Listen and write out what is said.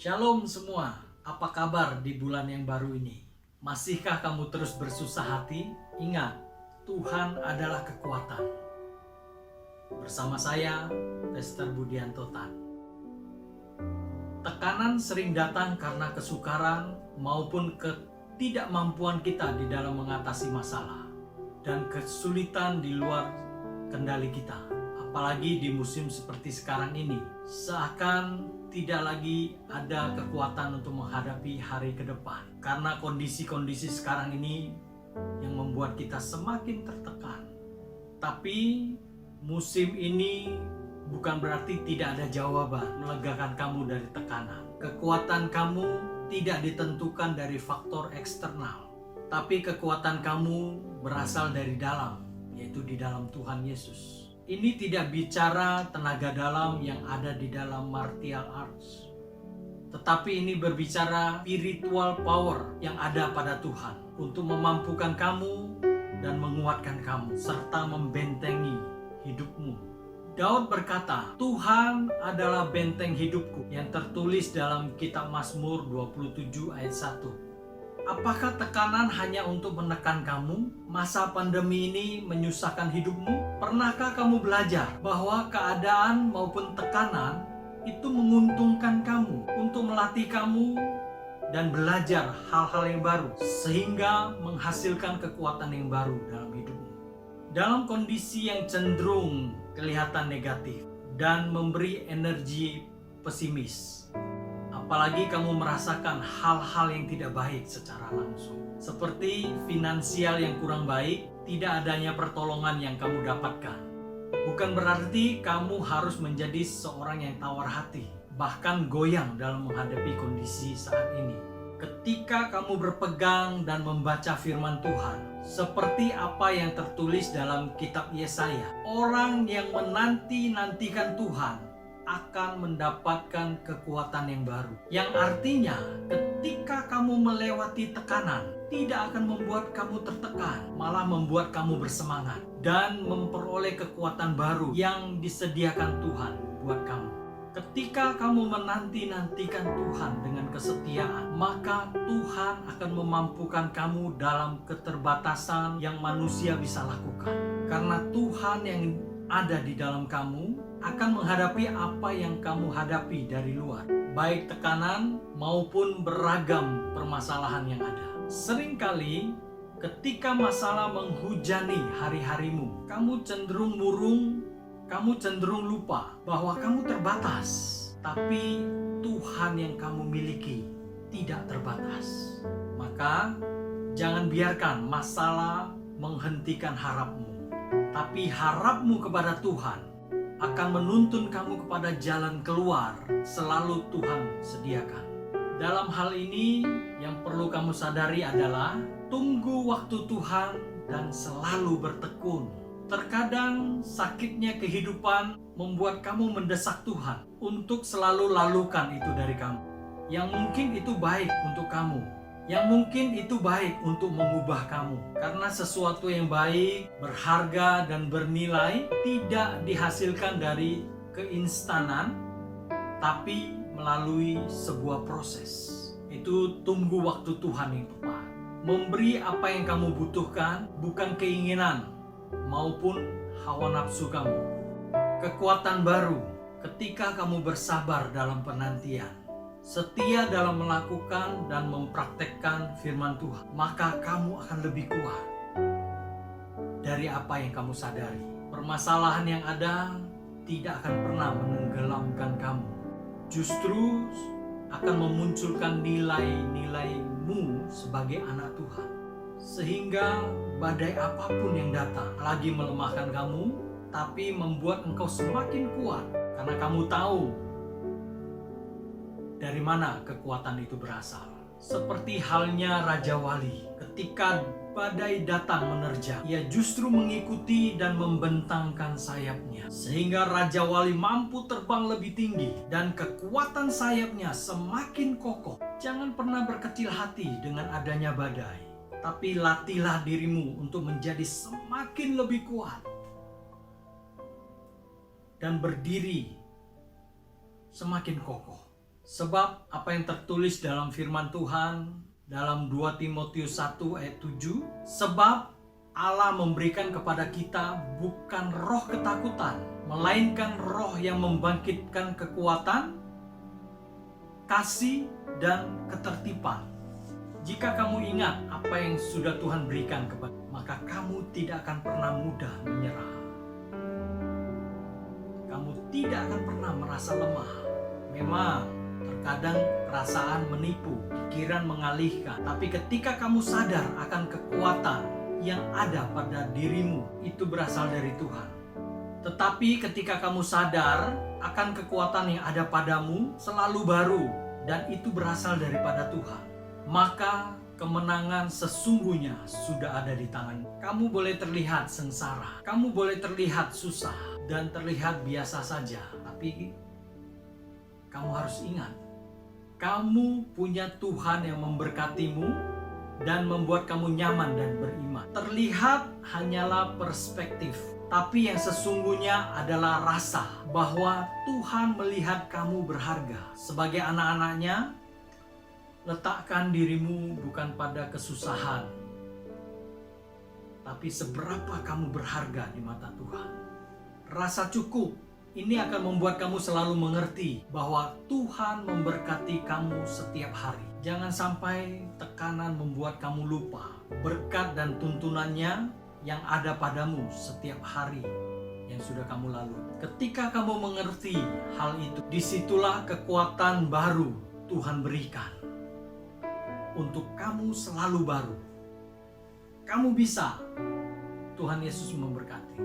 Shalom semua, apa kabar di bulan yang baru ini? Masihkah kamu terus bersusah hati? Ingat, Tuhan adalah kekuatan. Bersama saya, Pastor Budianto Tan. Tekanan sering datang karena kesukaran maupun ketidakmampuan kita di dalam mengatasi masalah dan kesulitan di luar kendali kita. Apalagi di musim seperti sekarang ini, seakan tidak lagi ada kekuatan untuk menghadapi hari ke depan. Karena kondisi-kondisi sekarang ini yang membuat kita semakin tertekan. Tapi musim ini bukan berarti tidak ada jawaban melegakan kamu dari tekanan. Kekuatan kamu tidak ditentukan dari faktor eksternal, tapi kekuatan kamu berasal dari dalam, yaitu di dalam Tuhan Yesus. Ini tidak bicara tenaga dalam yang ada di dalam martial arts, tetapi ini berbicara spiritual power yang ada pada Tuhan untuk memampukan kamu dan menguatkan kamu serta membentengi hidupmu. Daud berkata, Tuhan adalah benteng hidupku, yang tertulis dalam kitab Mazmur 27 ayat 1. Apakah tekanan hanya untuk menekan kamu? Masa pandemi ini menyusahkan hidupmu? Pernahkah kamu belajar bahwa keadaan maupun tekanan itu menguntungkan kamu untuk melatih kamu dan belajar hal-hal yang baru sehingga menghasilkan kekuatan yang baru dalam hidupmu? Dalam kondisi yang cenderung kelihatan negatif dan memberi energi pesimis, apalagi kamu merasakan hal-hal yang tidak baik secara langsung, seperti finansial yang kurang baik, tidak adanya pertolongan yang kamu dapatkan. Bukan berarti kamu harus menjadi seorang yang tawar hati, bahkan goyang dalam menghadapi kondisi saat ini. Ketika kamu berpegang dan membaca firman Tuhan, seperti apa yang tertulis dalam kitab Yesaya, orang yang menanti-nantikan Tuhan akan mendapatkan kekuatan yang baru. Yang artinya ketika kamu melewati tekanan, tidak akan membuat kamu tertekan, malah membuat kamu bersemangat dan memperoleh kekuatan baru yang disediakan Tuhan buat kamu. Ketika kamu menanti-nantikan Tuhan dengan kesetiaan, maka Tuhan akan memampukan kamu dalam keterbatasan yang manusia bisa lakukan. Karena Tuhan yang ada di dalam kamu akan menghadapi apa yang kamu hadapi dari luar, baik tekanan maupun beragam permasalahan yang ada. Seringkali ketika masalah menghujani hari-harimu, kamu cenderung murung, kamu cenderung lupa bahwa kamu terbatas, tapi Tuhan yang kamu miliki tidak terbatas. Maka jangan biarkan masalah menghentikan harapmu, tapi harapmu kepada Tuhan akan menuntun kamu kepada jalan keluar selalu Tuhan sediakan. Dalam hal ini yang perlu kamu sadari adalah tunggu waktu Tuhan dan selalu bertekun. Terkadang sakitnya kehidupan membuat kamu mendesak Tuhan untuk selalu lalukan itu dari kamu. Yang mungkin itu baik untuk kamu, yang mungkin itu baik untuk mengubah kamu. Karena sesuatu yang baik, berharga, dan bernilai tidak dihasilkan dari keinstanan, tapi melalui sebuah proses. Itu tunggu waktu Tuhan yang tepat. Memberi apa yang kamu butuhkan, bukan keinginan maupun hawa nafsu kamu. Kekuatan baru ketika kamu bersabar dalam penantian, setia dalam melakukan dan mempraktekkan firman Tuhan, maka kamu akan lebih kuat dari apa yang kamu sadari. Permasalahan yang ada tidak akan pernah menenggelamkan kamu, justru akan memunculkan nilai-nilaimu sebagai anak Tuhan, sehingga badai apapun yang datang lagi melemahkan kamu, tapi membuat engkau semakin kuat karena kamu tahu dari mana kekuatan itu berasal. Seperti halnya Raja Wali, ketika badai datang menerjang, ia justru mengikuti dan membentangkan sayapnya, sehingga Raja Wali mampu terbang lebih tinggi dan kekuatan sayapnya semakin kokoh. Jangan pernah berkecil hati dengan adanya badai, tapi latihlah dirimu untuk menjadi semakin lebih kuat dan berdiri semakin kokoh. Sebab apa yang tertulis dalam firman Tuhan dalam 2 Timotius 1 ayat 7, sebab Allah memberikan kepada kita bukan roh ketakutan, melainkan roh yang membangkitkan kekuatan, kasih, dan ketertiban. Jika kamu ingat apa yang sudah Tuhan berikan kepada, maka kamu tidak akan pernah mudah menyerah. Kamu tidak akan pernah merasa lemah. Memang terkadang perasaan menipu, pikiran mengalihkan, tapi ketika kamu sadar akan kekuatan yang ada pada dirimu, itu berasal dari Tuhan. Tetapi ketika kamu sadar akan kekuatan yang ada padamu selalu baru, dan itu berasal daripada Tuhan, maka kemenangan sesungguhnya sudah ada di tangan. Kamu boleh terlihat sengsara, kamu boleh terlihat susah, dan terlihat biasa saja, tapi kamu harus ingat, kamu punya Tuhan yang memberkatimu dan membuat kamu nyaman dan beriman. Terlihat hanyalah perspektif, tapi yang sesungguhnya adalah rasa bahwa Tuhan melihat kamu berharga. Sebagai anak-anaknya, letakkan dirimu bukan pada kesusahan, tapi seberapa kamu berharga di mata Tuhan. Rasa cukup ini akan membuat kamu selalu mengerti bahwa Tuhan memberkati kamu setiap hari. Jangan sampai tekanan membuat kamu lupa berkat dan tuntunannya yang ada padamu setiap hari yang sudah kamu lalui. Ketika kamu mengerti hal itu, disitulah kekuatan baru Tuhan berikan untuk kamu selalu baru. Kamu bisa. Tuhan Yesus memberkati.